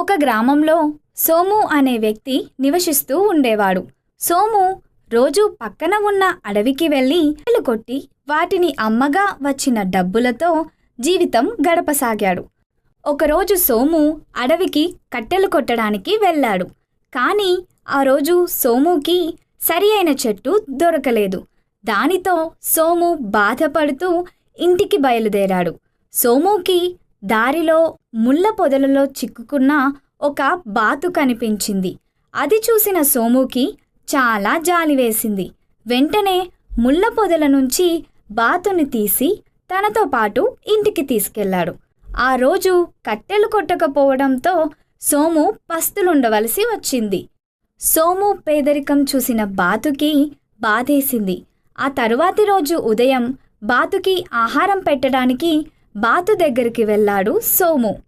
ఒక గ్రామంలో సోము అనే వ్యక్తి నివసిస్తూ ఉండేవాడు. సోము రోజూ పక్కన ఉన్న అడవికి వెళ్ళి కట్టెలు కొట్టి వాటిని అమ్మగా వచ్చిన డబ్బులతో జీవితం గడపసాగాడు. ఒకరోజు సోము అడవికి కట్టెలు కొట్టడానికి వెళ్ళాడు. కానీ ఆ రోజు సోముకి సరి అయిన చెట్టు దొరకలేదు. దానితో సోము బాధపడుతూ ఇంటికి బయలుదేరాడు. సోముకి దారిలో ముళ్ళ పొదలలో చిక్కుకున్న ఒక బాతు కనిపించింది. అది చూసిన సోముకి చాలా జాలి వేసింది. వెంటనే ముళ్ళ పొదల నుంచి బాతుని తీసి తనతో పాటు ఇంటికి తీసుకెళ్లాడు. ఆ రోజు కట్టెలు కొట్టకపోవడంతో సోము పస్తులుండవలసి వచ్చింది. సోము పేదరికం చూసిన బాతుకి బాధేసింది. ఆ తరువాతి రోజు ఉదయం బాతుకి ఆహారం పెట్టడానికి బాతు దగ్గరికి వెళ్ళాడు సోము.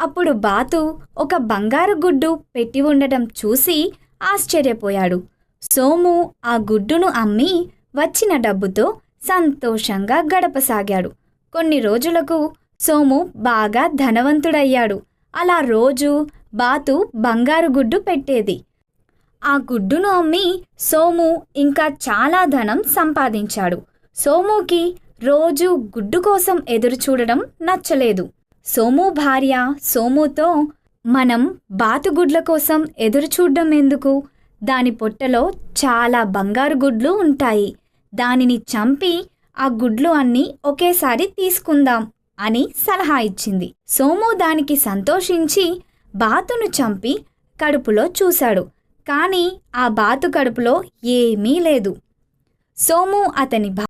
అప్పుడు బాతు ఒక బంగారు గుడ్డు పెట్టి ఉండటం చూసి ఆశ్చర్యపోయాడు. సోము ఆ గుడ్డును అమ్మి వచ్చిన డబ్బుతో సంతోషంగా గడపసాగాడు. కొన్ని రోజులకు సోము బాగా ధనవంతుడయ్యాడు. అలా రోజు బాతు బంగారు గుడ్డు పెట్టేది. ఆ గుడ్డును అమ్మి సోము ఇంకా చాలా ధనం సంపాదించాడు. సోముకి రోజు గుడ్డు కోసం ఎదురు చూడడం నచ్చలేదు. సోము భార్య సోముతో, మనం బాతుగుడ్ల కోసం ఎదురు చూడడం ఎందుకు? దాని పొట్టలో చాలా బంగారు గుడ్లు ఉంటాయి. దానిని చంపి ఆ గుడ్లు అన్నీ ఒకేసారి తీసుకుందాం అని సలహా ఇచ్చింది. సోము దానికి సంతోషించి బాతును చంపి కడుపులో చూశాడు. కానీ ఆ బాతు కడుపులో ఏమీ లేదు. సోము అతని